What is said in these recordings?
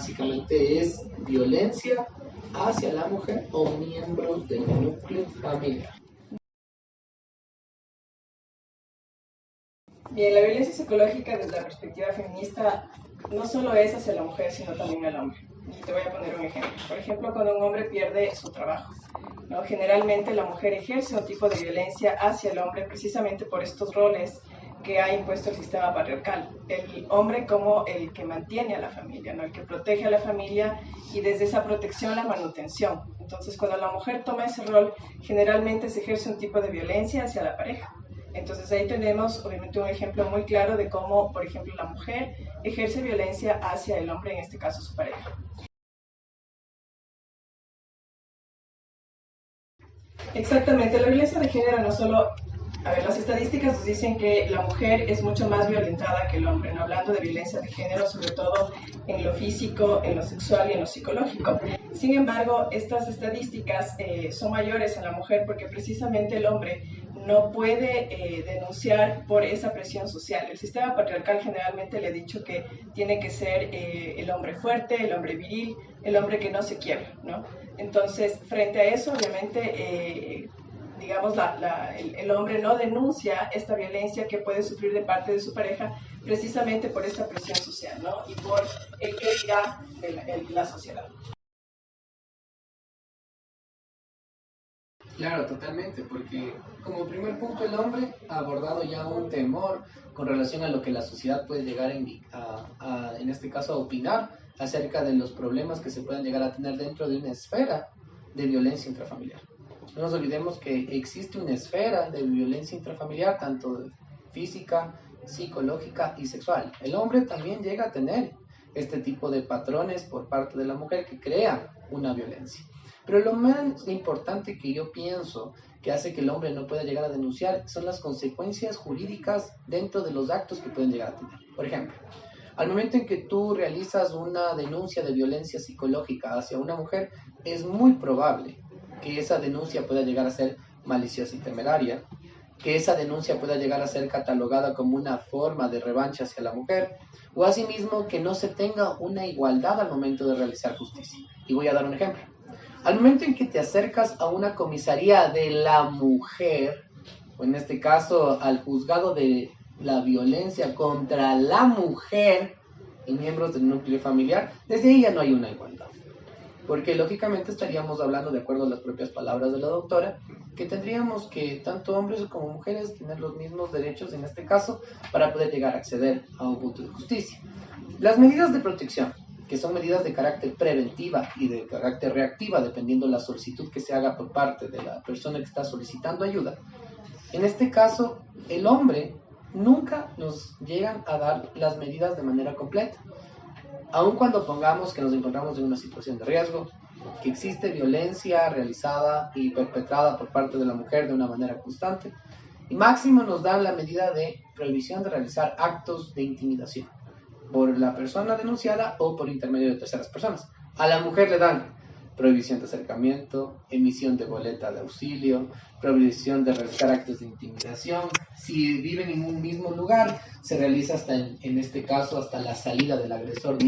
básicamente es violencia hacia la mujer o miembros del núcleo familiar. Bien, la violencia psicológica desde la perspectiva feminista no solo es hacia la mujer, sino también al hombre. Y te voy a poner un ejemplo. Por ejemplo, cuando un hombre pierde su trabajo, ¿no? Generalmente la mujer ejerce un tipo de violencia hacia el hombre precisamente por estos roles que ha impuesto el sistema patriarcal. El hombre como el que mantiene a la familia, ¿no? El que protege a la familia y desde esa protección la manutención. Entonces, cuando la mujer toma ese rol, generalmente se ejerce un tipo de violencia hacia la pareja. Entonces ahí tenemos obviamente un ejemplo muy claro de cómo, por ejemplo, la mujer ejerce violencia hacia el hombre, en este caso su pareja. Exactamente, la violencia de género no solo, a ver, las estadísticas nos dicen que la mujer es mucho más violentada que el hombre, ¿no? Hablando de violencia de género, sobre todo en lo físico, en lo sexual y en lo psicológico. Sin embargo, estas estadísticas son mayores en la mujer porque precisamente el hombre no puede denunciar por esa presión social. El sistema patriarcal generalmente le ha dicho que tiene que ser el hombre fuerte, el hombre viril, el hombre que no se quiebra, ¿no? Entonces, frente a eso, obviamente, digamos, el hombre no denuncia esta violencia que puede sufrir de parte de su pareja precisamente por esta presión social, ¿no? Y por el que dirá de la sociedad. Claro, totalmente, porque como primer punto el hombre ha abordado ya un temor con relación a lo que la sociedad puede llegar en este caso a opinar acerca de los problemas que se pueden llegar a tener dentro de una esfera de violencia intrafamiliar. No nos olvidemos que existe una esfera de violencia intrafamiliar, tanto física, psicológica y sexual. El hombre también llega a tener este tipo de patrones por parte de la mujer que crea una violencia. Pero lo más importante que yo pienso que hace que el hombre no pueda llegar a denunciar son las consecuencias jurídicas dentro de los actos que pueden llegar a tener. Por ejemplo, al momento en que tú realizas una denuncia de violencia psicológica hacia una mujer, es muy probable que esa denuncia pueda llegar a ser maliciosa y temeraria, que esa denuncia pueda llegar a ser catalogada como una forma de revancha hacia la mujer, o asimismo que no se tenga una igualdad al momento de realizar justicia. Y voy a dar un ejemplo. Al momento en que te acercas a una comisaría de la mujer, o en este caso al juzgado de la violencia contra la mujer y miembros del núcleo familiar, desde ahí ya no hay una igualdad. Porque lógicamente estaríamos hablando, de acuerdo a las propias palabras de la doctora, que tendríamos que tanto hombres como mujeres tener los mismos derechos en este caso para poder llegar a acceder a un punto de justicia. Las medidas de protección, que son medidas de carácter preventiva y de carácter reactiva, dependiendo de la solicitud que se haga por parte de la persona que está solicitando ayuda. En este caso, el hombre nunca nos llegan a dar las medidas de manera completa. Aun cuando pongamos que nos encontramos en una situación de riesgo, que existe violencia realizada y perpetrada por parte de la mujer de una manera constante, y máximo nos dan la medida de prohibición de realizar actos de intimidación por la persona denunciada o por intermedio de terceras personas. A la mujer le dan prohibición de acercamiento, emisión de boleta de auxilio, prohibición de realizar actos de intimidación. Si viven en un mismo lugar, se realiza hasta, en este caso, hasta la salida del agresor.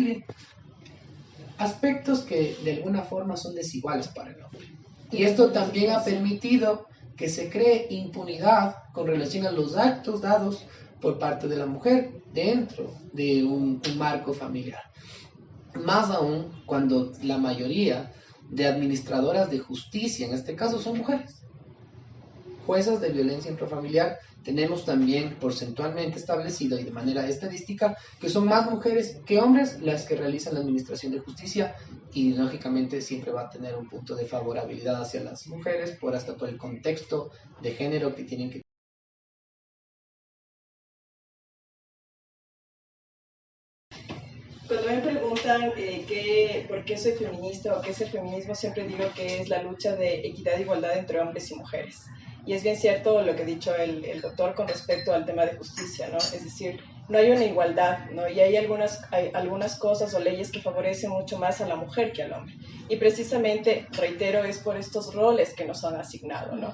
Aspectos que de alguna forma son desiguales para el hombre. Y esto también ha permitido que se cree impunidad con relación a los actos dados por parte de la mujer dentro de un marco familiar. Más aún cuando la mayoría de administradoras de justicia, en este caso, son mujeres. Juezas de violencia intrafamiliar tenemos también porcentualmente establecido y de manera estadística que son más mujeres que hombres las que realizan la administración de justicia, y lógicamente siempre va a tener un punto de favorabilidad hacia las mujeres por hasta todo el contexto de género que tienen que. Cuando me preguntan por qué soy feminista o qué es el feminismo, siempre digo que es la lucha de equidad e igualdad entre hombres y mujeres. Y es bien cierto lo que ha dicho el doctor con respecto al tema de justicia, ¿no? Es decir, no hay una igualdad, ¿no? Y hay algunas cosas o leyes que favorecen mucho más a la mujer que al hombre. Y precisamente, reitero, es por estos roles que nos han asignado, ¿no?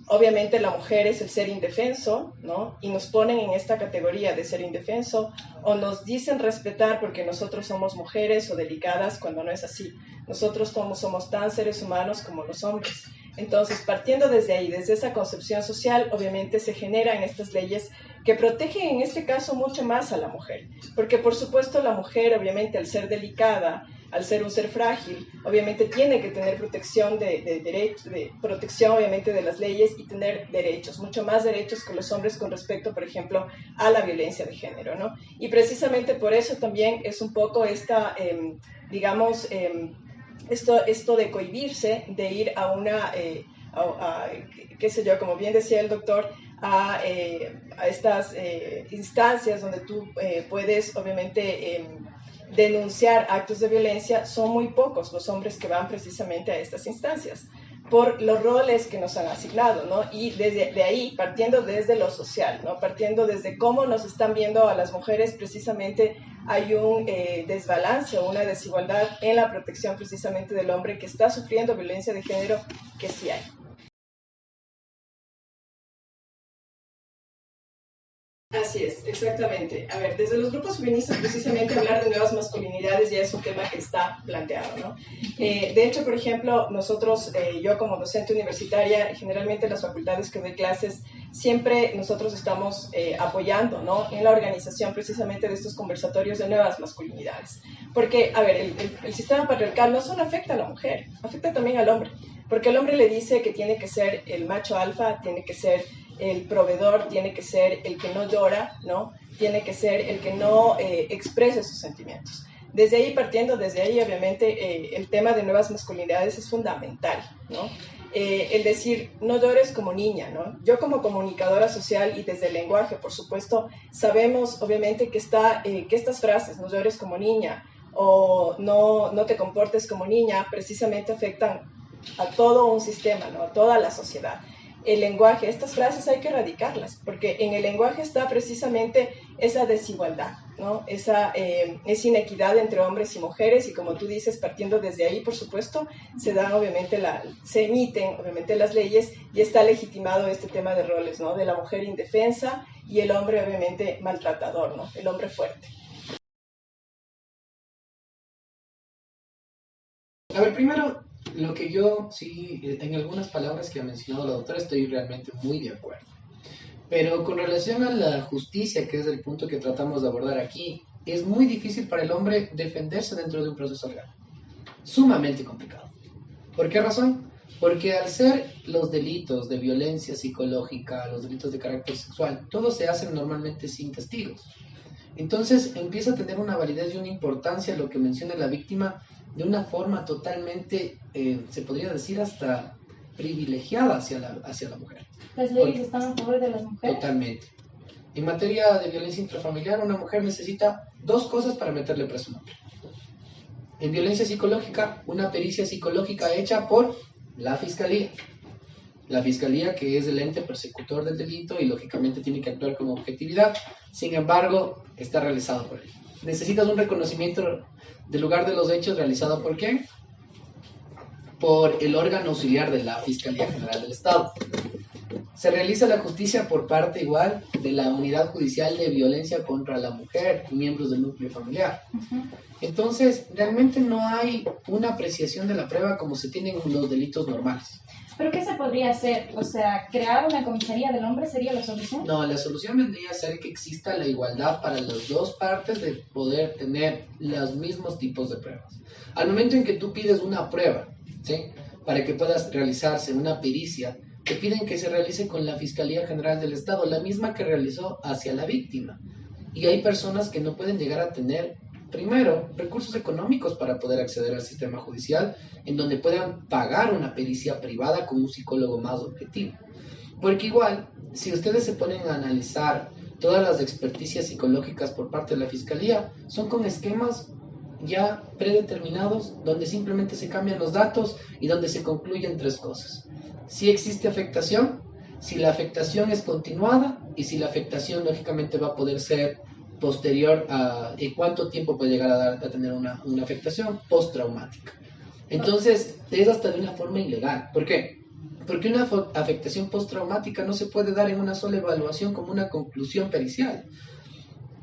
obviamente la mujer es el ser indefenso, ¿no? Y nos ponen en esta categoría de ser indefenso, o nos dicen respetar porque nosotros somos mujeres o delicadas, cuando no es así. Nosotros somos tan seres humanos como los hombres. Entonces, partiendo desde ahí, desde esa concepción social, obviamente se generan estas leyes que protegen en este caso mucho más a la mujer, porque por supuesto la mujer, obviamente, al ser delicada, al ser un ser frágil, obviamente tiene que tener protección de protección obviamente de las leyes y tener derechos, mucho más derechos que los hombres con respecto, por ejemplo, a la violencia de género, ¿no? Y precisamente por eso también es un poco esta, digamos, esto de cohibirse, de ir a una, qué sé yo, como bien decía el doctor, a estas instancias donde tú puedes, obviamente, denunciar actos de violencia. Son muy pocos los hombres que van precisamente a estas instancias por los roles que nos han asignado, ¿no? Y desde ahí, partiendo desde lo social, ¿no? Partiendo desde cómo nos están viendo a las mujeres, precisamente hay un desbalance o una desigualdad en la protección precisamente del hombre que está sufriendo violencia de género, que sí hay. Así es, exactamente. A ver, desde los grupos feministas, precisamente hablar de nuevas masculinidades ya es un tema que está planteado, ¿no? De hecho, por ejemplo, nosotros, yo como docente universitaria, generalmente en las facultades que doy clases, siempre nosotros estamos apoyando, ¿no?, en la organización precisamente de estos conversatorios de nuevas masculinidades. Porque, a ver, el sistema patriarcal no solo afecta a la mujer, afecta también al hombre. Porque el hombre le dice que tiene que ser el macho alfa, tiene que ser el proveedor, tiene que ser el que no llora, ¿no? Tiene que ser el que no exprese sus sentimientos. Desde ahí, partiendo desde ahí, obviamente, el tema de nuevas masculinidades es fundamental, ¿no? El decir, no llores como niña, ¿no? Yo como comunicadora social y desde el lenguaje, por supuesto, sabemos, obviamente, que estas frases, no llores como niña, o no te comportes como niña, precisamente afectan a todo un sistema, ¿no?, a toda la sociedad. El lenguaje, estas frases hay que erradicarlas, porque en el lenguaje está precisamente esa desigualdad, ¿no?, esa inequidad entre hombres y mujeres, y como tú dices, partiendo desde ahí, por supuesto, se emiten obviamente las leyes y está legitimado este tema de roles, ¿no?, de la mujer indefensa y el hombre obviamente maltratador, ¿no?, el hombre fuerte. A ver, primero, lo que yo sí, en algunas palabras que ha mencionado la doctora, estoy realmente muy de acuerdo. Pero con relación a la justicia, que es el punto que tratamos de abordar aquí, es muy difícil para el hombre defenderse dentro de un proceso legal. Sumamente complicado. ¿Por qué razón? Porque al ser los delitos de violencia psicológica, los delitos de carácter sexual, todos se hacen normalmente sin testigos. Entonces empieza a tener una validez y una importancia lo que menciona la víctima de una forma totalmente, se podría decir, hasta privilegiada hacia la mujer. ¿Las leyes están a favor de las mujeres? Totalmente. En materia de violencia intrafamiliar, una mujer necesita dos cosas para meterle preso a un hombre. En violencia psicológica, una pericia psicológica hecha por la fiscalía. La fiscalía, que es el ente persecutor del delito y lógicamente tiene que actuar con objetividad, sin embargo, está realizado por él. Necesitas un reconocimiento del lugar de los hechos realizado por ¿quién? Por el órgano auxiliar de la Fiscalía General del Estado. Se realiza la justicia por parte igual de la Unidad Judicial de Violencia contra la Mujer y miembros del núcleo familiar. Entonces, realmente no hay una apreciación de la prueba como se tiene en los delitos normales. ¿Pero qué se podría hacer? O sea, ¿crear una comisaría del hombre sería la solución? No, la solución vendría a ser que exista la igualdad para las dos partes de poder tener los mismos tipos de pruebas. Al momento en que tú pides una prueba, ¿sí?, para que puedas realizarse una pericia, te piden que se realice con la Fiscalía General del Estado, la misma que realizó hacia la víctima. Y hay personas que no pueden llegar a tener, primero, recursos económicos para poder acceder al sistema judicial, en donde puedan pagar una pericia privada con un psicólogo más objetivo. Porque igual, si ustedes se ponen a analizar todas las experticias psicológicas por parte de la Fiscalía, son con esquemas ya predeterminados, donde simplemente se cambian los datos y donde se concluyen tres cosas. Si existe afectación, si la afectación es continuada y si la afectación lógicamente va a poder ser posterior a cuánto tiempo puede llegar a tener una afectación postraumática. Entonces, es hasta de una forma ilegal. ¿Por qué? Porque una afectación postraumática no se puede dar en una sola evaluación como una conclusión pericial.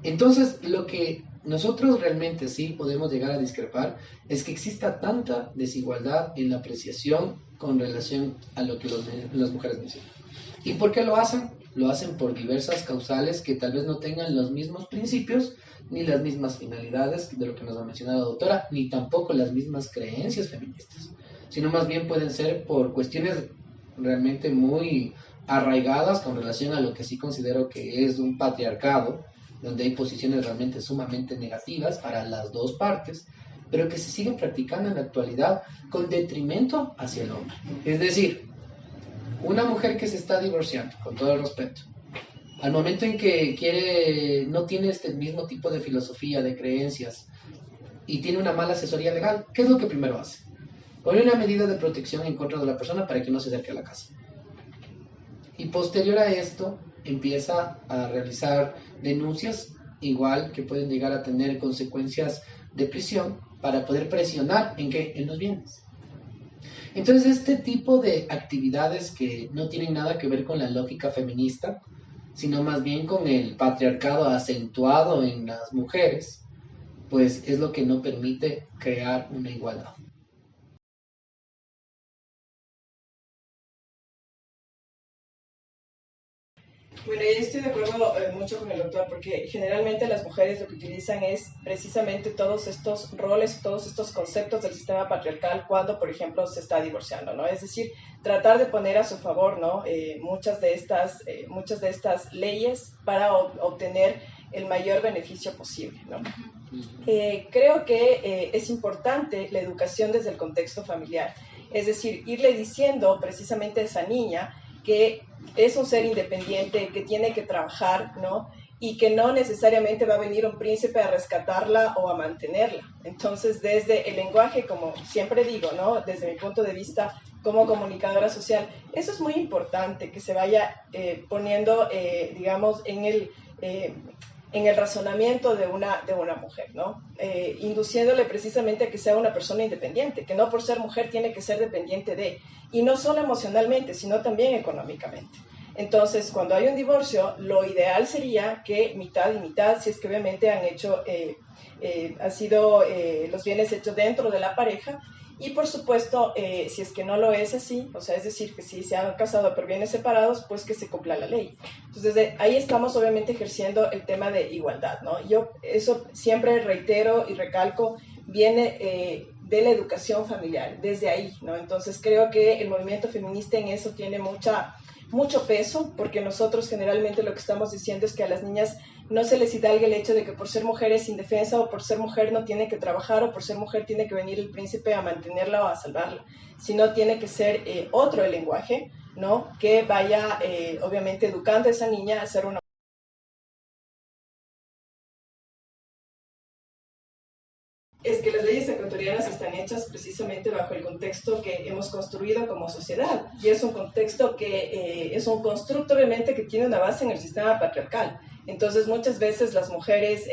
Entonces, lo que nosotros realmente sí podemos llegar a discrepar es que exista tanta desigualdad en la apreciación con relación a lo que las mujeres mencionan. ¿Y por qué lo hacen? Lo hacen por diversas causales que tal vez no tengan los mismos principios, ni las mismas finalidades de lo que nos ha mencionado la doctora, ni tampoco las mismas creencias feministas, sino más bien pueden ser por cuestiones realmente muy arraigadas con relación a lo que sí considero que es un patriarcado, donde hay posiciones realmente sumamente negativas para las dos partes, pero que se siguen practicando en la actualidad con detrimento hacia el hombre. Es decir, una mujer que se está divorciando, con todo el respeto, al momento en que no tiene este mismo tipo de filosofía, de creencias, y tiene una mala asesoría legal, ¿qué es lo que primero hace? Pone una medida de protección en contra de la persona para que no se acerque a la casa. Y posterior a esto, empieza a realizar denuncias, igual que pueden llegar a tener consecuencias de prisión, para poder presionar en los bienes. Entonces, este tipo de actividades que no tienen nada que ver con la lógica feminista, sino más bien con el patriarcado acentuado en las mujeres, pues es lo que no permite crear una igualdad. Bueno, yo estoy de acuerdo mucho con el doctor, porque generalmente las mujeres lo que utilizan es precisamente todos estos roles, todos estos conceptos del sistema patriarcal cuando, por ejemplo, se está divorciando, ¿no? Es decir, tratar de poner a su favor, ¿no? Muchas de estas leyes para obtener el mayor beneficio posible, ¿no? Creo que es importante la educación desde el contexto familiar, es decir, irle diciendo precisamente a esa niña que es un ser independiente, que tiene que trabajar, ¿no? Y que no necesariamente va a venir un príncipe a rescatarla o a mantenerla. Entonces, desde el lenguaje, como siempre digo, ¿no? Desde mi punto de vista como comunicadora social, eso es muy importante, que se vaya poniendo, digamos, en el razonamiento de una mujer, ¿no? Induciéndole precisamente a que sea una persona independiente, que no por ser mujer tiene que ser dependiente de, y no solo emocionalmente, sino también económicamente. Entonces, cuando hay un divorcio, lo ideal sería que mitad y mitad, si es que obviamente han sido los bienes hechos dentro de la pareja, y por supuesto, si es que no lo es así, o sea, es decir, que si se han casado por bienes separados, pues que se cumpla la ley. Entonces, ahí estamos obviamente ejerciendo el tema de igualdad, ¿no? Yo eso siempre reitero y recalco, viene de la educación familiar, desde ahí, ¿no? Entonces, creo que el movimiento feminista en eso tiene mucho peso, porque nosotros generalmente lo que estamos diciendo es que a las niñas no se les hidalgue el hecho de que por ser mujer es indefensa, o por ser mujer no tiene que trabajar, o por ser mujer tiene que venir el príncipe a mantenerla o a salvarla, sino tiene que ser otro el lenguaje, ¿no? Que vaya obviamente educando a esa niña a ser una. Es que las leyes ecuatorianas están hechas precisamente bajo el contexto que hemos construido como sociedad, y es un contexto que es un constructo obviamente que tiene una base en el sistema patriarcal. Entonces muchas veces las mujeres,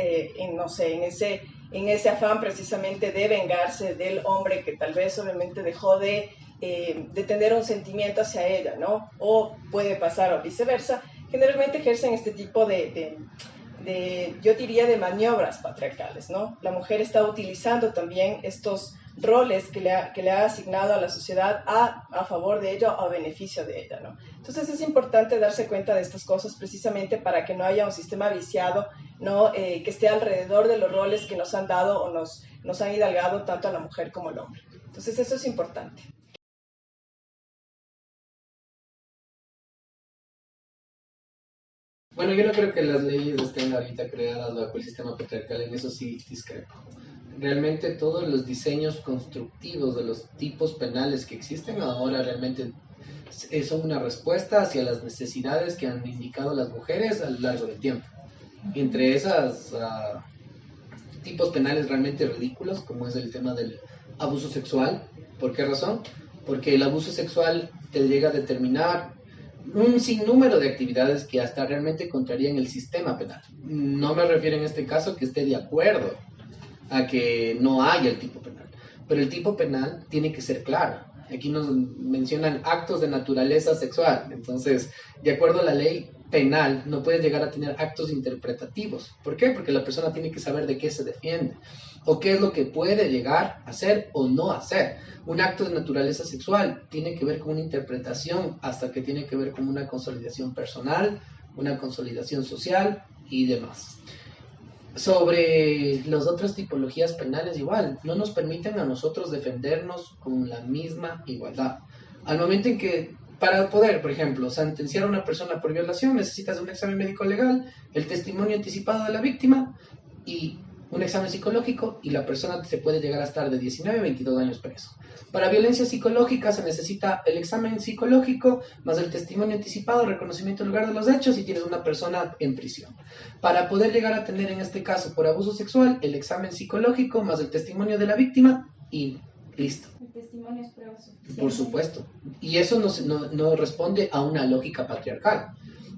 no sé, en ese afán precisamente de vengarse del hombre que tal vez obviamente dejó de tener un sentimiento hacia ella, ¿no? O puede pasar o viceversa, generalmente ejercen este tipo yo diría, de maniobras patriarcales, ¿no? La mujer está utilizando también estos roles que le ha asignado a la sociedad a favor de ella o a beneficio de ella, ¿no? Entonces es importante darse cuenta de estas cosas precisamente para que no haya un sistema viciado, ¿no? Que esté alrededor de los roles que nos han dado o nos han hidalgado tanto a la mujer como al hombre. Entonces eso es importante. Bueno, yo no creo que las leyes estén ahorita creadas bajo el sistema patriarcal, en eso sí discrepo. Realmente todos los diseños constructivos de los tipos penales que existen ahora realmente son una respuesta hacia las necesidades que han indicado las mujeres a lo largo del tiempo. Entre esas tipos penales realmente ridículos, como es el tema del abuso sexual. ¿Por qué razón? Porque el abuso sexual te llega a determinar un sinnúmero de actividades que hasta realmente contrarían el sistema penal. No me refiero en este caso que esté de acuerdo a que no haya el tipo penal, pero el tipo penal tiene que ser claro. Aquí nos mencionan actos de naturaleza sexual. Entonces, de acuerdo a la ley penal, no puedes llegar a tener actos interpretativos. ¿Por qué? Porque la persona tiene que saber de qué se defiende o qué es lo que puede llegar a hacer o no hacer. Un acto de naturaleza sexual tiene que ver con una interpretación hasta que tiene que ver con una consolidación personal, una consolidación social y demás. Sobre las otras tipologías penales igual, no nos permiten a nosotros defendernos con la misma igualdad. Al momento en que, para poder, por ejemplo, sentenciar a una persona por violación, necesitas un examen médico legal, el testimonio anticipado de la víctima y un examen psicológico, y la persona se puede llegar a estar de 19 a 22 años preso. Para violencia psicológica se necesita el examen psicológico más el testimonio anticipado, reconocimiento del lugar de los hechos, y tienes una persona en prisión. Para poder llegar a tener, en este caso, por abuso sexual, el examen psicológico más el testimonio de la víctima y listo. El testimonio es prueba suficiente. Por supuesto. Y eso no responde a una lógica patriarcal.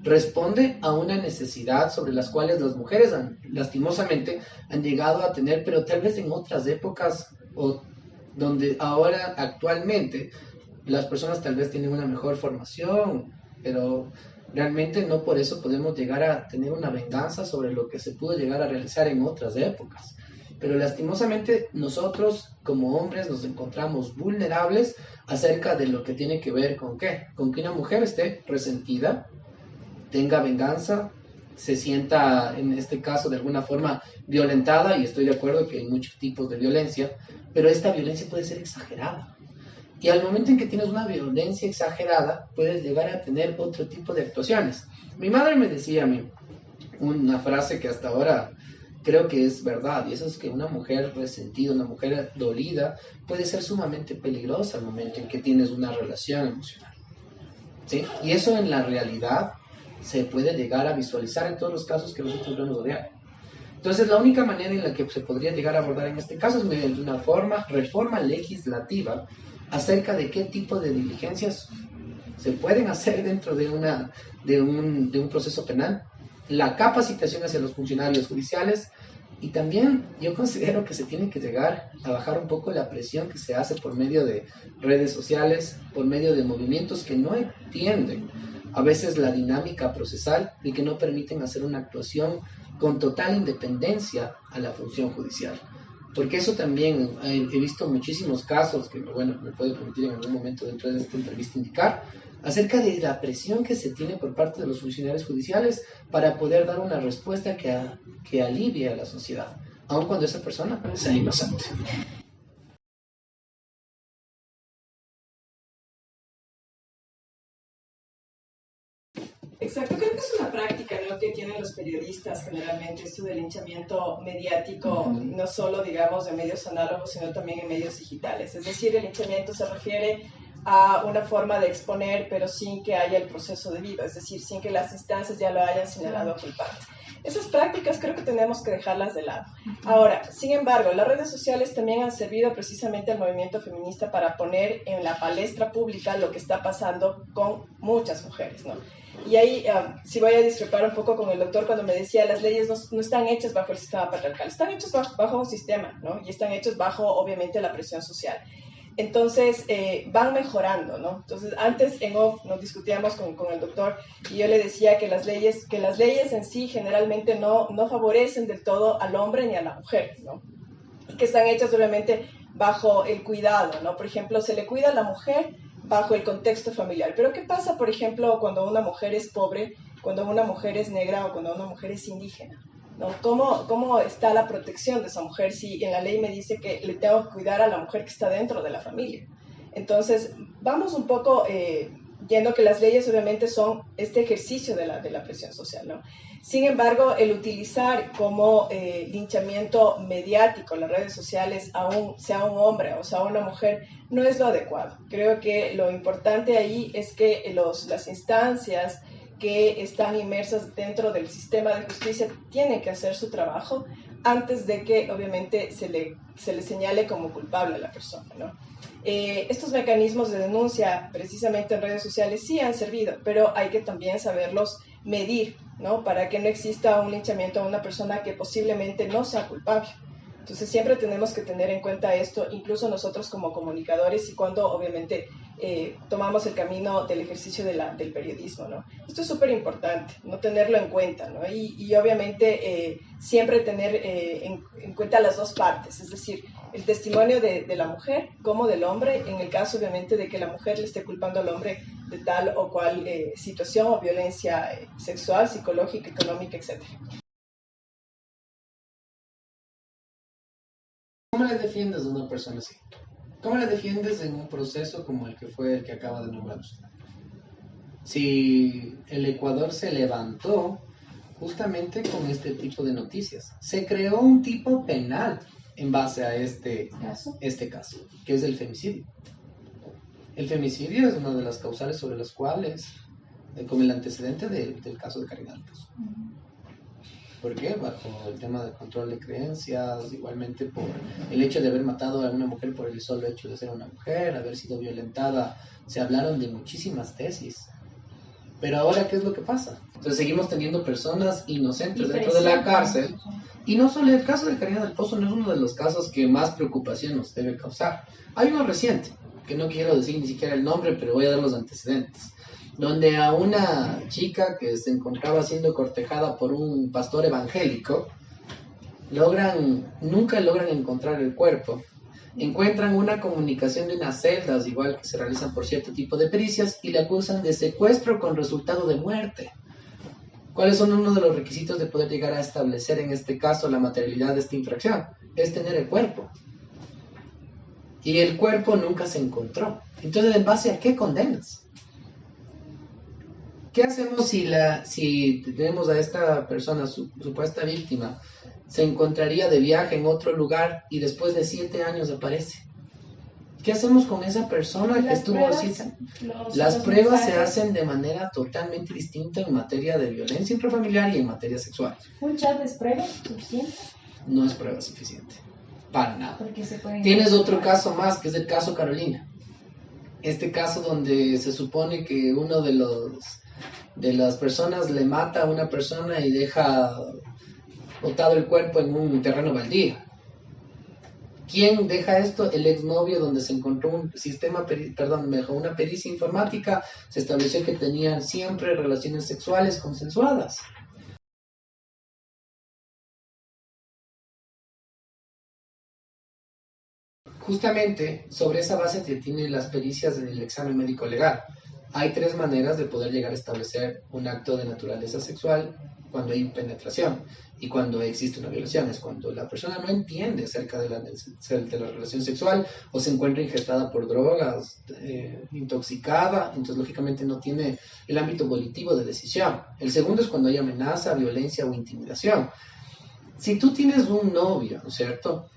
Responde a una necesidad sobre las cuales las mujeres lastimosamente han llegado a tener, pero tal vez en otras épocas o donde ahora actualmente las personas tal vez tienen una mejor formación, pero realmente no por eso podemos llegar a tener una venganza sobre lo que se pudo llegar a realizar en otras épocas. Pero lastimosamente nosotros como hombres nos encontramos vulnerables acerca de lo que tiene que ver con qué, con que una mujer esté resentida, tenga venganza, se sienta en este caso de alguna forma violentada, y estoy de acuerdo que hay muchos tipos de violencia, pero esta violencia puede ser exagerada. Y al momento en que tienes una violencia exagerada, puedes llegar a tener otro tipo de actuaciones. Mi madre me decía a mí una frase que hasta ahora creo que es verdad, y eso es que una mujer resentida, una mujer dolida, puede ser sumamente peligrosa al momento en que tienes una relación emocional. ¿Sí? Y eso en la realidad se puede llegar a visualizar en todos los casos que nosotros vemos diario. Entonces, la única manera en la que se podría llegar a abordar en este caso es mediante una reforma legislativa acerca de qué tipo de diligencias se pueden hacer dentro de un proceso penal, la capacitación hacia los funcionarios judiciales, y también yo considero que se tiene que llegar a bajar un poco la presión que se hace por medio de redes sociales, por medio de movimientos que no entienden a veces la dinámica procesal y que no permiten hacer una actuación con total independencia a la función judicial. Porque eso también he visto muchísimos casos que, bueno, me puede permitir en algún momento dentro de esta entrevista indicar, acerca de la presión que se tiene por parte de los funcionarios judiciales para poder dar una respuesta que alivie a la sociedad, aun cuando esa persona sea inocente. Exacto, creo que es una práctica, ¿no?, que tienen los periodistas generalmente, esto del linchamiento mediático, no solo, digamos, de medios análogos, sino también en medios digitales. Es decir, el linchamiento se refiere a una forma de exponer, pero sin que haya el proceso debido, es decir, sin que las instancias ya lo hayan señalado culpable. Esas prácticas creo que tenemos que dejarlas de lado. Ahora, sin embargo, las redes sociales también han servido precisamente al movimiento feminista para poner en la palestra pública lo que está pasando con muchas mujeres, ¿no? Y ahí sí voy a discrepar un poco con el doctor cuando me decía las leyes no están hechas bajo el sistema patriarcal, están hechas bajo un sistema, ¿no? Y están hechas bajo, obviamente, la presión social. Entonces, van mejorando, ¿no? Entonces, antes en off nos discutíamos con el doctor y yo le decía que las leyes en sí generalmente no favorecen del todo al hombre ni a la mujer, ¿no? Y que están hechas obviamente bajo el cuidado, ¿no? Por ejemplo, se le cuida a la mujer bajo el contexto familiar. Pero ¿qué pasa, por ejemplo, cuando una mujer es pobre, cuando una mujer es negra o cuando una mujer es indígena? ¿No? ¿Cómo está la protección de esa mujer si en la ley me dice que le tengo que cuidar a la mujer que está dentro de la familia? Entonces, vamos un poco yendo que las leyes obviamente son este ejercicio de la presión social, ¿no? Sin embargo, el utilizar como linchamiento mediático las redes sociales, sea un hombre o sea una mujer, no es lo adecuado. Creo que lo importante ahí es que las instancias que están inmersas dentro del sistema de justicia tienen que hacer su trabajo antes de que obviamente se le señale como culpable a la persona, ¿no? Estos mecanismos de denuncia precisamente en redes sociales sí han servido, pero hay que también saberlos medir, ¿no? Para que no exista un linchamiento a una persona que posiblemente no sea culpable. Entonces siempre tenemos que tener en cuenta esto, incluso nosotros como comunicadores y cuando obviamente tomamos el camino del ejercicio del periodismo, ¿no? Esto es súper importante, no tenerlo en cuenta, ¿no? Y obviamente siempre tener en cuenta las dos partes, es decir, el testimonio de la mujer como del hombre, en el caso obviamente de que la mujer le esté culpando al hombre de tal o cual situación o violencia sexual, psicológica, económica, etc. ¿Cómo le defiendes a una persona así? ¿Cómo le defiendes en un proceso como el que fue el que acaba de nombrar usted? Si el Ecuador se levantó justamente con este tipo de noticias, se creó un tipo penal en base a este caso, que es el femicidio. El femicidio es una de las causales sobre las cuales, con el antecedente del caso de Karina del Pozo. ¿Por qué? Bajo el tema del control de creencias, igualmente por el hecho de haber matado a una mujer por el solo hecho de ser una mujer, haber sido violentada. Se hablaron de muchísimas tesis. Pero ahora, ¿qué es lo que pasa? Entonces seguimos teniendo personas inocentes dentro de la cárcel. Y no solo el caso de Karina del Pozo no es uno de los casos que más preocupación nos debe causar. Hay uno reciente, que no quiero decir ni siquiera el nombre, pero voy a dar los antecedentes, donde a una chica que se encontraba siendo cortejada por un pastor evangélico, nunca logran encontrar el cuerpo. Encuentran una comunicación de unas celdas, igual que se realizan por cierto tipo de pericias, y le acusan de secuestro con resultado de muerte. ¿Cuáles son uno de los requisitos de poder llegar a establecer en este caso la materialidad de esta infracción? Es tener el cuerpo. Y el cuerpo nunca se encontró. Entonces, ¿en base a qué condenas? ¿Qué hacemos si tenemos a esta persona, supuesta víctima, se encontraría de viaje en otro lugar y después de 7 años aparece? ¿Qué hacemos con esa persona que estuvo así? Las pruebas se hacen de manera totalmente distinta en materia de violencia intrafamiliar y en materia sexual. ¿Un chat es prueba suficiente? No es prueba suficiente, para nada. Tienes Tienes otro caso más, que es el caso Carolina. Este caso donde se supone que uno de las personas le mata a una persona y deja botado el cuerpo en un terreno baldío. ¿Quién deja esto? El exnovio, donde se encontró una pericia informática, se estableció que tenían siempre relaciones sexuales consensuadas. Justamente sobre esa base se tienen las pericias del examen médico legal. Hay 3 maneras de poder llegar a establecer un acto de naturaleza sexual cuando hay penetración y cuando existe una violación. Es cuando la persona no entiende acerca de la relación sexual o se encuentra ingestada por drogas, intoxicada, entonces lógicamente no tiene el ámbito volitivo de decisión. El segundo es cuando hay amenaza, violencia o intimidación. Si tú tienes un novio, ¿no es cierto?,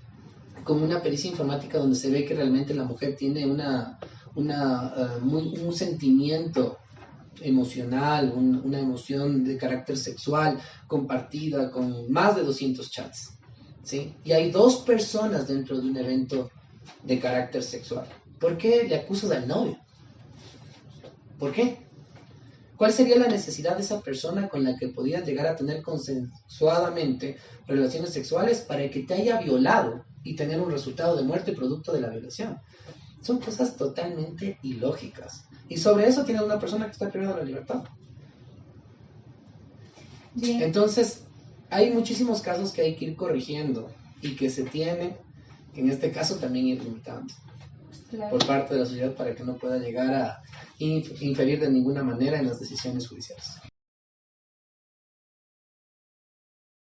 con una pericia informática donde se ve que realmente la mujer tiene un sentimiento emocional, una emoción de carácter sexual compartida con más de 200 chats, ¿sí? Y hay 2 personas dentro de un evento de carácter sexual. ¿Por qué le acusas al novio? ¿Por qué? ¿Cuál sería la necesidad de esa persona con la que podías llegar a tener consensuadamente relaciones sexuales para que te haya violado y tener un resultado de muerte producto de la violación? Son cosas totalmente ilógicas. Y sobre eso tienes una persona que está privada de la libertad. Bien. Entonces, hay muchísimos casos que hay que ir corrigiendo y que se tiene, en este caso, también ir limitando. Claro. Por parte de la sociedad para que no pueda llegar a inferir de ninguna manera en las decisiones judiciales.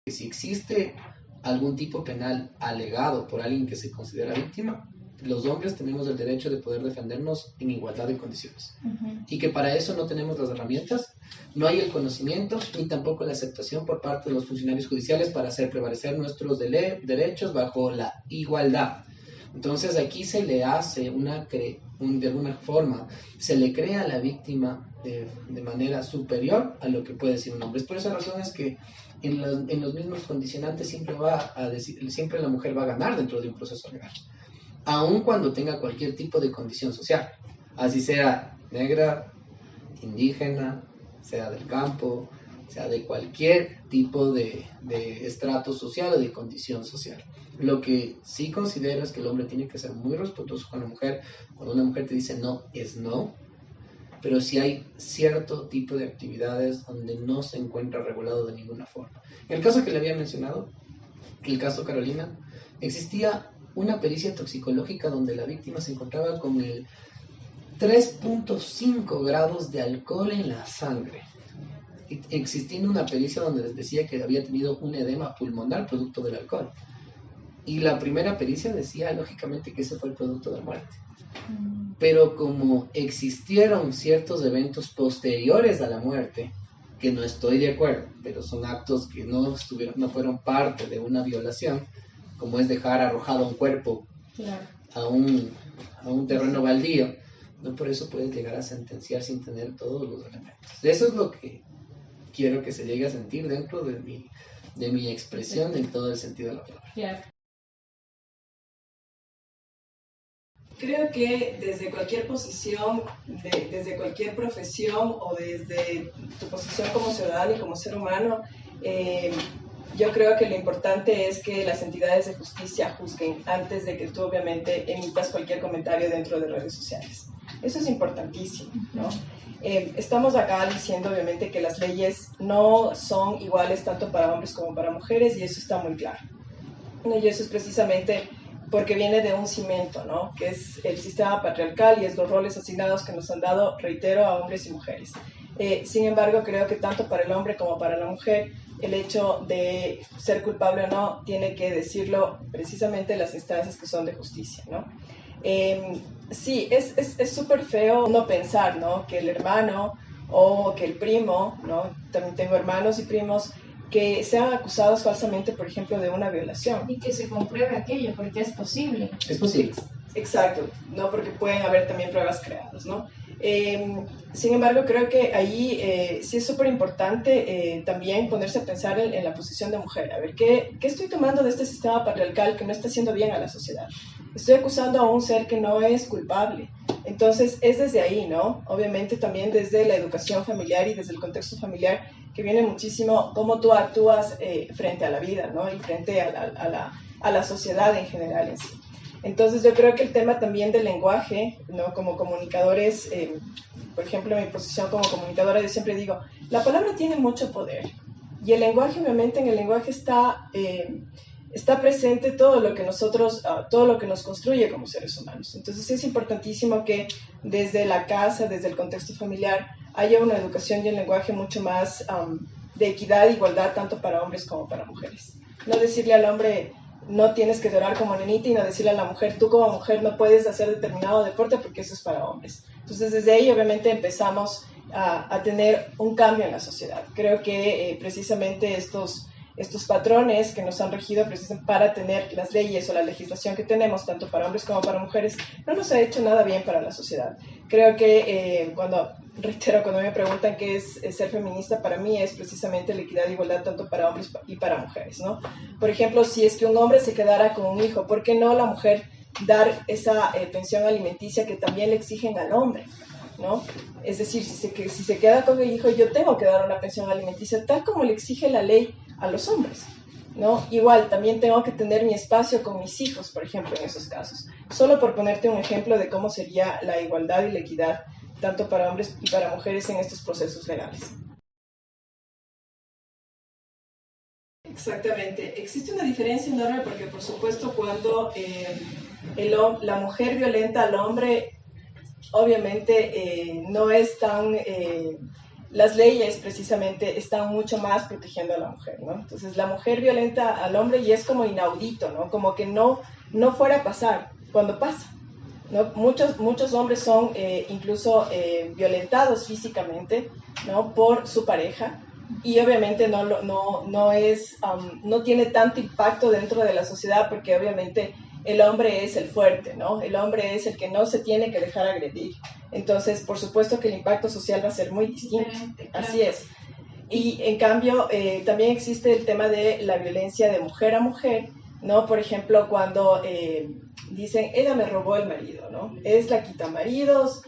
Si existe algún tipo penal alegado por alguien que se considera víctima, los hombres tenemos el derecho de poder defendernos en igualdad de condiciones. Y que para eso no tenemos las herramientas, no hay el conocimiento, ni tampoco la aceptación por parte de los funcionarios judiciales para hacer prevalecer nuestros derechos bajo la igualdad. Entonces aquí se le hace de alguna forma, se le crea a la víctima de manera superior a lo que puede decir un hombre. Es por esa razón es que en los mismos condicionantes siempre la mujer va a ganar dentro de un proceso legal, aun cuando tenga cualquier tipo de condición social, así sea negra, indígena, sea del campo, o sea, de cualquier tipo de estrato social o de condición social. Lo que sí considero es que el hombre tiene que ser muy respetuoso con la mujer. Cuando una mujer te dice no, es no, pero sí hay cierto tipo de actividades donde no se encuentra regulado de ninguna forma. En el caso que le había mencionado, el caso Carolina, existía una pericia toxicológica donde la víctima se encontraba con el 3.5 grados de alcohol en la sangre, existiendo una pericia donde les decía que había tenido un edema pulmonar producto del alcohol. Y la primera pericia decía, lógicamente, que ese fue el producto de muerte. Pero como existieron ciertos eventos posteriores a la muerte, que no estoy de acuerdo, pero son actos que no fueron parte de una violación, como es dejar arrojado un cuerpo a un terreno baldío, no por eso puedes llegar a sentenciar sin tener todos los elementos. Eso es lo que quiero que se llegue a sentir dentro de mi expresión en todo el sentido de la palabra. Creo que desde cualquier posición, desde cualquier profesión o desde tu posición como ciudadano y como ser humano, yo creo que lo importante es que las entidades de justicia juzguen antes de que tú obviamente emitas cualquier comentario dentro de redes sociales. Eso es importantísimo, ¿no? Estamos acá diciendo obviamente que las leyes no son iguales tanto para hombres como para mujeres y eso está muy claro. Y eso es precisamente porque viene de un cimiento, ¿no? Que es el sistema patriarcal y es los roles asignados que nos han dado, reitero, a hombres y mujeres. Sin embargo, creo que tanto para el hombre como para la mujer, el hecho de ser culpable o no tiene que decirlo precisamente las instancias que son de justicia, ¿no? Sí, es súper feo no pensar, ¿no? Que el hermano o que el primo, ¿no? También tengo hermanos y primos que sean acusados falsamente, por ejemplo, de una violación. Y que se compruebe aquello, porque es posible. Es posible. Exacto, ¿no? Porque pueden haber también pruebas creadas, ¿no? Sin embargo, creo que ahí sí es súper importante también ponerse a pensar en la posición de mujer. A ver, ¿qué estoy tomando de este sistema patriarcal que no está haciendo bien a la sociedad? Estoy acusando a un ser que no es culpable. Entonces, es desde ahí, ¿no? Obviamente también desde la educación familiar y desde el contexto familiar, que viene muchísimo cómo tú actúas frente a la vida, ¿no? Y frente a la sociedad en general en sí. Entonces yo creo que el tema también del lenguaje, ¿no? Como comunicadores, por ejemplo, en mi posición como comunicadora, yo siempre digo, la palabra tiene mucho poder y el lenguaje, obviamente, en el lenguaje está presente todo lo que todo lo que nos construye como seres humanos. Entonces es importantísimo que desde la casa, desde el contexto familiar, haya una educación y un lenguaje mucho más de equidad e igualdad, tanto para hombres como para mujeres. No decirle al hombre, no tienes que llorar como nenita, y no decirle a la mujer, tú como mujer no puedes hacer determinado deporte porque eso es para hombres. Entonces desde ahí obviamente empezamos a tener un cambio en la sociedad. Creo que precisamente estos patrones que nos han regido precisamente para tener las leyes o la legislación que tenemos, tanto para hombres como para mujeres, no nos ha hecho nada bien para la sociedad. Creo que cuando me preguntan qué es ser feminista, para mí es precisamente la equidad e igualdad tanto para hombres y para mujeres, ¿no? Por ejemplo, si es que un hombre se quedara con un hijo, ¿por qué no la mujer dar esa pensión alimenticia que también le exigen al hombre, ¿no? Es decir, si se queda con el hijo, yo tengo que dar una pensión alimenticia tal como le exige la ley a los hombres, ¿no? Igual, también tengo que tener mi espacio con mis hijos, por ejemplo, en esos casos. Solo por ponerte un ejemplo de cómo sería la igualdad y la equidad, tanto para hombres y para mujeres en estos procesos legales. Exactamente. Existe una diferencia enorme porque, por supuesto, cuando la mujer violenta al hombre, obviamente no es tan... las leyes precisamente están mucho más protegiendo a la mujer, ¿no? Entonces la mujer violenta al hombre y es como inaudito, ¿no? Como que no fuera a pasar cuando pasa, ¿no? Muchos hombres son incluso violentados físicamente, ¿no? Por su pareja y obviamente no tiene tanto impacto dentro de la sociedad porque obviamente el hombre es el fuerte, ¿no? El hombre es el que no se tiene que dejar agredir. Entonces, por supuesto que el impacto social va a ser muy distinto. Claro. Así es. Y en cambio, también existe el tema de la violencia de mujer a mujer, ¿no? Por ejemplo, cuando dicen, ella me robó el marido, ¿no? Es la quitamaridos,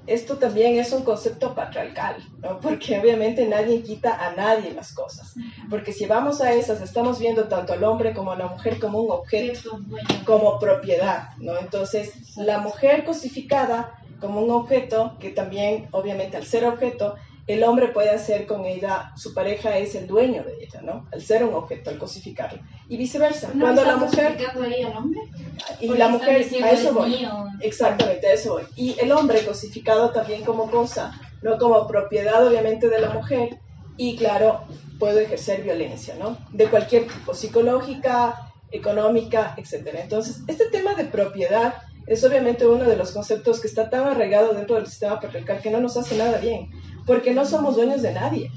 esto también es un concepto patriarcal, ¿no? Porque obviamente nadie quita a nadie las cosas. Porque si vamos a esas, estamos viendo tanto al hombre como a la mujer como un objeto, como propiedad, ¿no? Entonces, la mujer cosificada como un objeto, que también, obviamente, al ser objeto, el hombre puede hacer con ella, su pareja es el dueño de ella, ¿no? Al ser un objeto, al cosificarlo. Y viceversa. ¿No cuando está la mujer... cosificando ahí al hombre? Y Porque la mujer, diciendo, a eso "Es voy". mío. Exactamente, a eso voy. Y el hombre cosificado también como cosa, no como propiedad, obviamente, de la mujer. Y claro, puedo ejercer violencia, ¿no? De cualquier tipo, psicológica, económica, etcétera. Entonces, este tema de propiedad es obviamente uno de los conceptos que está tan arraigado dentro del sistema patriarcal que no nos hace nada bien, porque no somos dueños de nadie,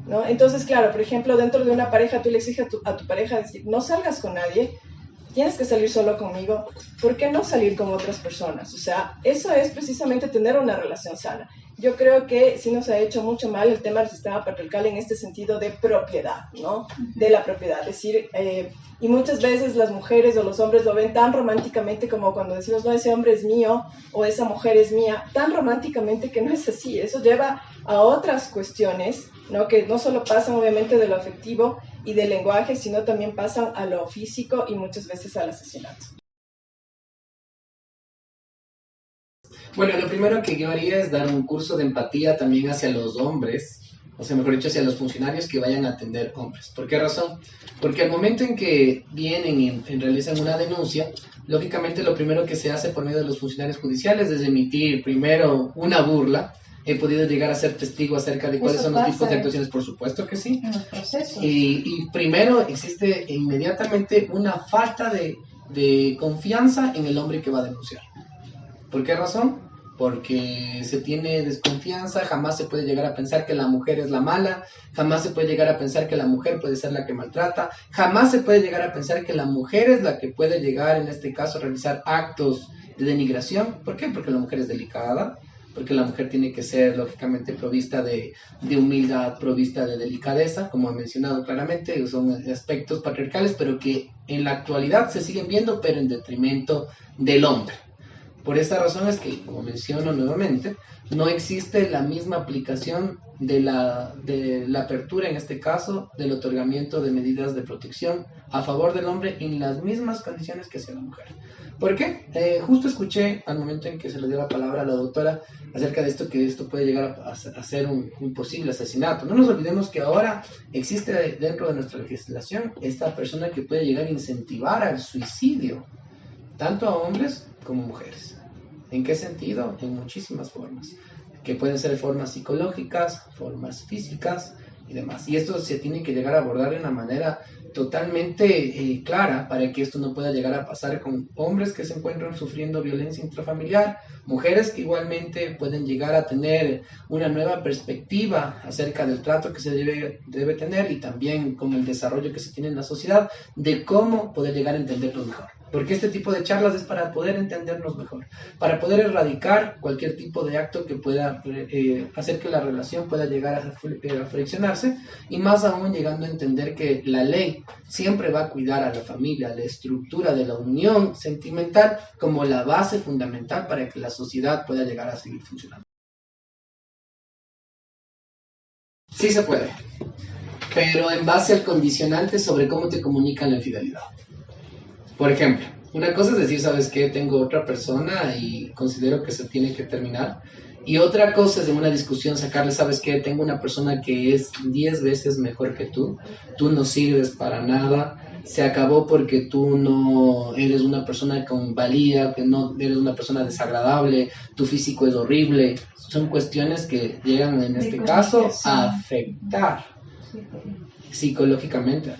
¿no? Entonces, claro, por ejemplo, dentro de una pareja, tú le exiges a tu pareja decir, no salgas con nadie, tienes que salir solo conmigo, ¿por qué no salir con otras personas? O sea, eso es precisamente tener una relación sana. Yo creo que sí nos ha hecho mucho mal el tema del sistema patriarcal en este sentido de propiedad, ¿no? De la propiedad, es decir, y muchas veces las mujeres o los hombres lo ven tan románticamente como cuando decimos, no, ese hombre es mío o esa mujer es mía, tan románticamente que no es así. Eso lleva a otras cuestiones, ¿no? Que no solo pasan obviamente de lo afectivo y del lenguaje, sino también pasan a lo físico y muchas veces al asesinato. Bueno, lo primero que yo haría es dar un curso de empatía también hacia los hombres, o sea, mejor dicho, hacia los funcionarios que vayan a atender hombres. ¿Por qué razón? Porque al momento en que vienen y realizan una denuncia, lógicamente lo primero que se hace por medio de los funcionarios judiciales es emitir primero una burla. He podido llegar a ser testigo acerca de cuáles son los tipos de actuaciones, por supuesto que sí. En los procesos. Y primero existe inmediatamente una falta de confianza en el hombre que va a denunciar. ¿Por qué razón? Porque se tiene desconfianza, jamás se puede llegar a pensar que la mujer es la mala, jamás se puede llegar a pensar que la mujer puede ser la que maltrata, jamás se puede llegar a pensar que la mujer es la que puede llegar, en este caso, a realizar actos de denigración. ¿Por qué? Porque la mujer es delicada, porque la mujer tiene que ser, lógicamente, provista de humildad, provista de delicadeza, como he mencionado claramente, son aspectos patriarcales, pero que en la actualidad se siguen viendo, pero en detrimento del hombre. Por esta razón es que, como menciono nuevamente, no existe la misma aplicación de la apertura, en este caso, del otorgamiento de medidas de protección a favor del hombre en las mismas condiciones que hacia la mujer. ¿Por qué? Justo escuché al momento en que se le dio la palabra a la doctora acerca de esto, que esto puede llegar a ser un posible asesinato. No nos olvidemos que ahora existe dentro de nuestra legislación esta persona que puede llegar a incentivar al suicidio, tanto a hombres como mujeres. ¿En qué sentido? En muchísimas formas, que pueden ser formas psicológicas, formas físicas y demás. Y esto se tiene que llegar a abordar de una manera totalmente clara para que esto no pueda llegar a pasar con hombres que se encuentran sufriendo violencia intrafamiliar, mujeres que igualmente pueden llegar a tener una nueva perspectiva acerca del trato que se debe tener, y también con el desarrollo que se tiene en la sociedad de cómo poder llegar a entenderlo mejor. Porque este tipo de charlas es para poder entendernos mejor, para poder erradicar cualquier tipo de acto que pueda hacer que la relación pueda llegar a friccionarse, y más aún llegando a entender que la ley siempre va a cuidar a la familia, a la estructura de la unión sentimental como la base fundamental para que la sociedad pueda llegar a seguir funcionando. Sí se puede, pero en base al condicionante sobre cómo te comunican la infidelidad. Por ejemplo, una cosa es decir, ¿sabes qué? Tengo otra persona y considero que se tiene que terminar. Y otra cosa es en una discusión sacarle, ¿sabes qué? Tengo una persona que es 10 veces mejor que tú no sirves para nada, se acabó porque tú no eres una persona con valía, que no eres una persona desagradable, tu físico es horrible. Son cuestiones que llegan en este caso a afectar psicológicamente.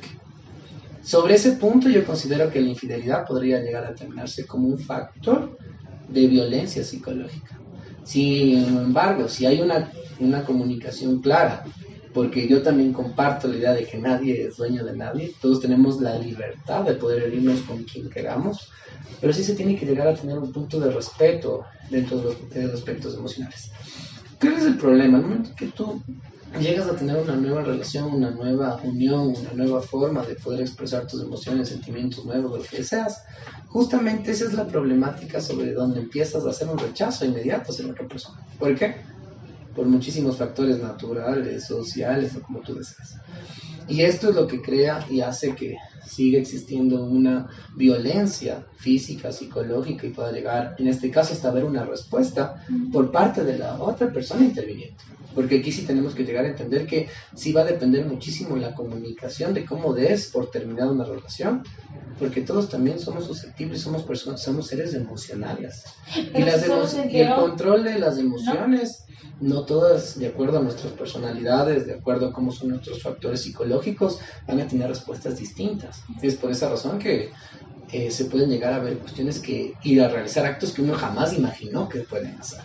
Sobre ese punto yo considero que la infidelidad podría llegar a terminarse como un factor de violencia psicológica. Sin embargo, si hay una comunicación clara, porque yo también comparto la idea de que nadie es dueño de nadie, todos tenemos la libertad de poder herirnos con quien queramos, pero sí se tiene que llegar a tener un punto de respeto dentro de los aspectos emocionales. ¿Qué es el problema? En el momento que tú llegas a tener una nueva relación, una nueva unión, una nueva forma de poder expresar tus emociones, sentimientos nuevos, lo que deseas. Justamente esa es la problemática sobre donde empiezas a hacer un rechazo inmediato hacia la otra persona. ¿Por qué? Por muchísimos factores naturales, sociales o como tú deseas. Y esto es lo que crea y hace que siga existiendo una violencia física, psicológica y pueda llegar, en este caso, hasta haber una respuesta por parte de la otra persona interviniente. Porque aquí sí tenemos que llegar a entender que sí va a depender muchísimo la comunicación de cómo des por terminada una relación, porque todos también somos susceptibles, somos personas, somos seres emocionales. Y el control de las emociones, no todas, de acuerdo a nuestras personalidades, de acuerdo a cómo son nuestros factores psicológicos, van a tener respuestas distintas. Es por esa razón que se pueden llegar a ver cuestiones y a realizar actos que uno jamás imaginó que pueden hacer.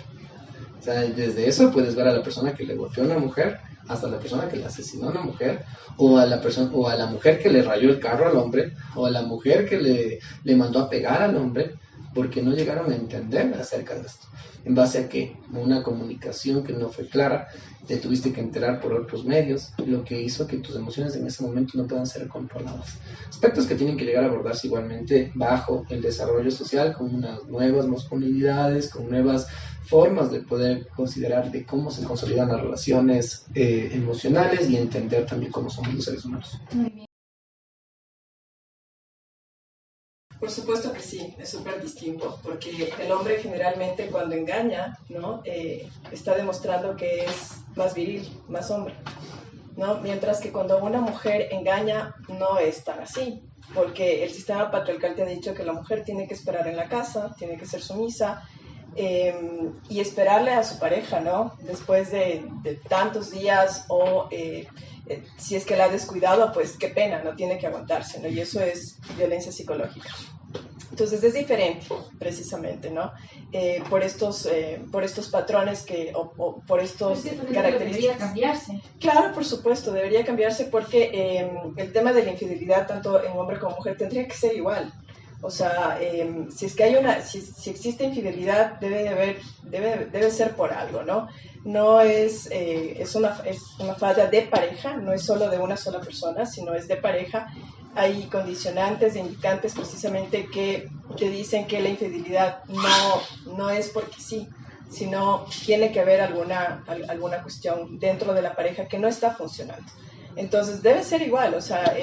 O sea, desde eso puedes ver a la persona que le golpeó a una mujer, hasta la persona que le asesinó a una mujer, o a la mujer que le rayó el carro al hombre, o a la mujer que le mandó a pegar al hombre, porque no llegaron a entender acerca de esto. ¿En base a qué? Una comunicación que no fue clara, te tuviste que enterar por otros medios, lo que hizo que tus emociones en ese momento no puedan ser controladas. Aspectos que tienen que llegar a abordarse igualmente bajo el desarrollo social, con unas nuevas masculinidades, con nuevas formas de poder considerar de cómo se consolidan las relaciones emocionales y entender también cómo somos los seres humanos. Muy bien. Por supuesto que sí, es súper distinto, porque el hombre generalmente cuando engaña, ¿no? Está demostrando que es más viril, más hombre, ¿no? Mientras que cuando una mujer engaña no es tan así, porque el sistema patriarcal te ha dicho que la mujer tiene que esperar en la casa, tiene que ser sumisa, y esperarle a su pareja, ¿no? Después de tantos días o si es que la ha descuidado, pues qué pena, no tiene que aguantarse, ¿no? Y eso es violencia psicológica. Entonces es diferente, precisamente, ¿no? Por estos patrones o por estos características. Debería cambiarse. Claro, por supuesto, debería cambiarse porque el tema de la infidelidad, tanto en hombre como mujer, tendría que ser igual. O sea, si es que hay si existe infidelidad, debe ser por algo, ¿no? No es una falla de pareja, no es solo de una sola persona, sino es de pareja. Hay condicionantes e indicantes precisamente que te dicen que la infidelidad no es porque sí, sino tiene que haber alguna cuestión dentro de la pareja que no está funcionando. Entonces debe ser igual, o sea,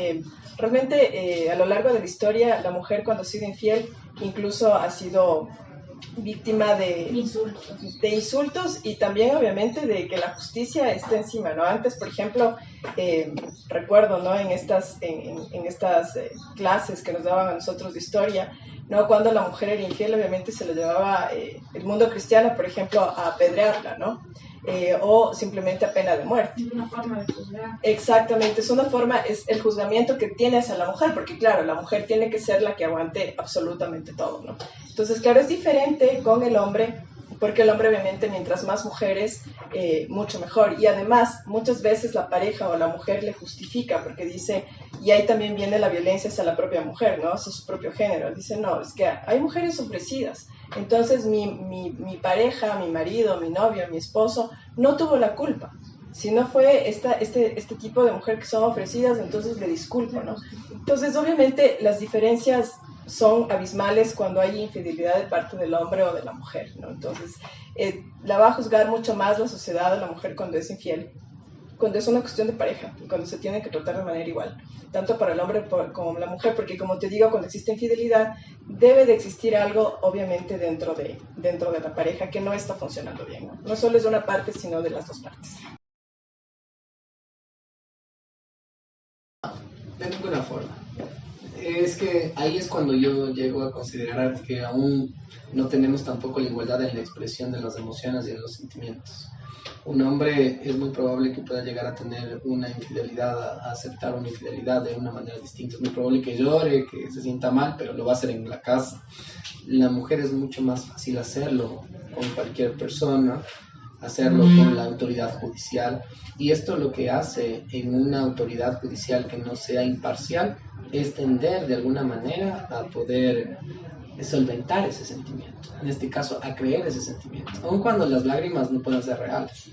realmente a lo largo de la historia la mujer cuando ha sido infiel incluso ha sido víctima de insultos y también obviamente de que la justicia esté encima, ¿no? Antes, por ejemplo, recuerdo, ¿no? En estas clases que nos daban a nosotros de historia, ¿no? Cuando la mujer era infiel, obviamente se lo llevaba el mundo cristiano, por ejemplo, a apedrearla, ¿no? O simplemente a pena de muerte. Es una forma de juzgar. Exactamente, es el juzgamiento que tiene hacia la mujer, porque claro, la mujer tiene que ser la que aguante absolutamente todo, ¿no? Entonces, claro, es diferente con el hombre, porque el hombre obviamente mientras más mujeres, mucho mejor. Y además, muchas veces la pareja o la mujer le justifica, porque dice, y ahí también viene la violencia hacia la propia mujer, ¿no? Hacia su propio género. Dice, no, es que hay mujeres ofrecidas. Entonces mi pareja, mi marido, mi novio, mi esposo, no tuvo la culpa. Si no fue este tipo de mujer que son ofrecidas, entonces le disculpo, ¿no? Entonces, obviamente, las diferencias son abismales cuando hay infidelidad de parte del hombre o de la mujer, ¿no? Entonces, la va a juzgar mucho más la sociedad de la mujer cuando es infiel, cuando es una cuestión de pareja, cuando se tiene que tratar de manera igual, tanto para el hombre como la mujer, porque como te digo, cuando existe infidelidad, debe de existir algo, obviamente, dentro de la pareja que no está funcionando bien, ¿no? No solo es de una parte, sino de las dos partes. De ninguna forma. Es que ahí es cuando yo llego a considerar que aún no tenemos tampoco la igualdad en la expresión de las emociones y de los sentimientos. Un hombre es muy probable que pueda llegar a tener una infidelidad, a aceptar una infidelidad de una manera distinta. Es muy probable que llore, que se sienta mal, pero lo va a hacer en la casa. La mujer es mucho más fácil hacerlo con cualquier persona, hacerlo con la autoridad judicial. Y esto lo que hace en una autoridad judicial que no sea imparcial es tender de alguna manera a poder solventar ese sentimiento, en este caso a creer ese sentimiento, aun cuando las lágrimas no puedan ser reales,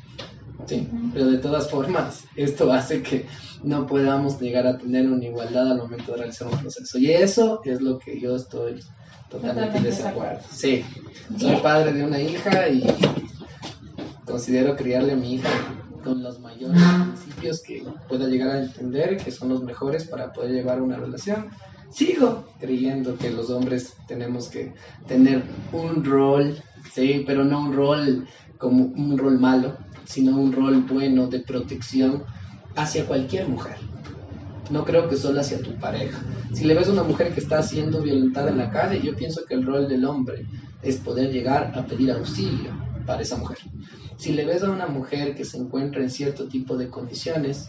Sí, pero de todas formas, esto hace que no podamos llegar a tener una igualdad al momento de realizar un proceso. Y eso es lo que yo estoy totalmente en desacuerdo. Sí, soy padre de una hija y considero criarle a mi hija con los mayores principios que pueda llegar a entender, que son los mejores para poder llevar una relación. Sigo creyendo que los hombres tenemos que tener un rol, sí, pero no un rol como un rol malo, sino un rol bueno de protección hacia cualquier mujer. No creo que solo hacia tu pareja. Si le ves a una mujer que está siendo violentada en la calle, yo pienso que el rol del hombre es poder llegar a pedir auxilio para esa mujer. Si le ves a una mujer que se encuentra en cierto tipo de condiciones,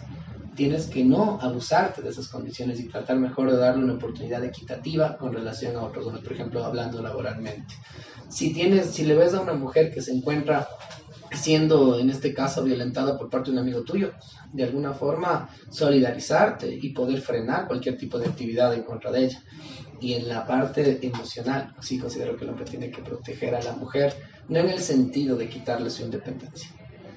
tienes que no abusarte de esas condiciones y tratar mejor de darle una oportunidad equitativa con relación a otros hombres, por ejemplo, hablando laboralmente. Si le ves a una mujer que se encuentra siendo, en este caso, violentada por parte de un amigo tuyo, de alguna forma solidarizarte y poder frenar cualquier tipo de actividad en contra de ella. Y en la parte emocional, sí considero que el hombre tiene que proteger a la mujer, no en el sentido de quitarle su independencia,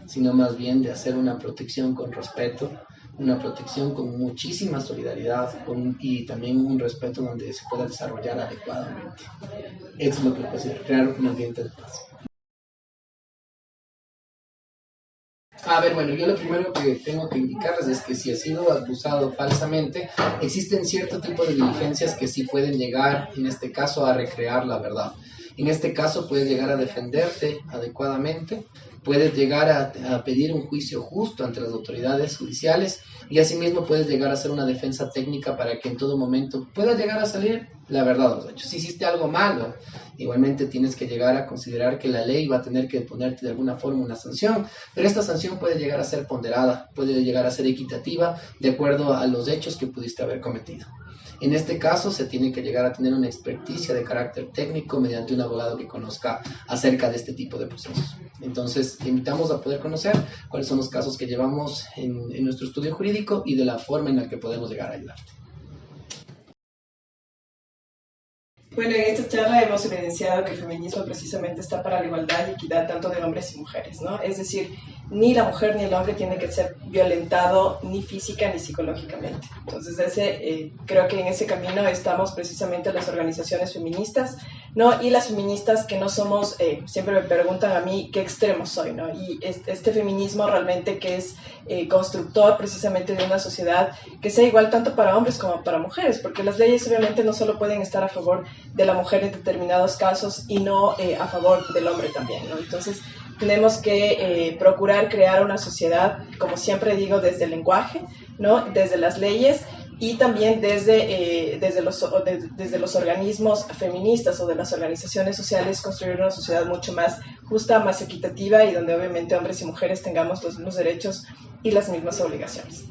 sino más bien de hacer una protección con respeto, una protección con muchísima solidaridad y también un respeto donde se pueda desarrollar adecuadamente. Eso es lo que considero, crear un ambiente de paz. A ver, bueno, yo lo primero que tengo que indicarles es que si ha sido acusado falsamente, existen cierto tipo de diligencias que sí pueden llegar, en este caso, a recrear la verdad. En este caso, puedes llegar a defenderte adecuadamente, puedes llegar a pedir un juicio justo ante las autoridades judiciales y asimismo puedes llegar a hacer una defensa técnica para que en todo momento pueda llegar a salir la verdad de los hechos. Si hiciste algo malo, igualmente tienes que llegar a considerar que la ley va a tener que ponerte de alguna forma una sanción, pero esta sanción puede llegar a ser ponderada, puede llegar a ser equitativa de acuerdo a los hechos que pudiste haber cometido. En este caso, se tiene que llegar a tener una experticia de carácter técnico mediante un abogado que conozca acerca de este tipo de procesos. Entonces, te invitamos a poder conocer cuáles son los casos que llevamos en nuestro estudio jurídico y de la forma en la que podemos llegar a ayudarte. Bueno, en esta charla hemos evidenciado que el feminismo precisamente está para la igualdad y equidad tanto de hombres y mujeres, ¿no? Es decir, ni la mujer ni el hombre tiene que ser violentado ni física ni psicológicamente. Entonces, creo que en ese camino estamos precisamente las organizaciones feministas, ¿no? Y las feministas que no somos, siempre me preguntan a mí qué extremo soy, ¿no? Y este feminismo realmente que es constructor precisamente de una sociedad que sea igual tanto para hombres como para mujeres, porque las leyes obviamente no solo pueden estar a favor de la mujer en determinados casos y no a favor del hombre también, ¿no? Entonces tenemos que procurar crear una sociedad, como siempre digo, desde el lenguaje, ¿no? Desde las leyes y también desde los organismos feministas o de las organizaciones sociales, construir una sociedad mucho más justa, más equitativa y donde obviamente hombres y mujeres tengamos los mismos derechos y las mismas obligaciones.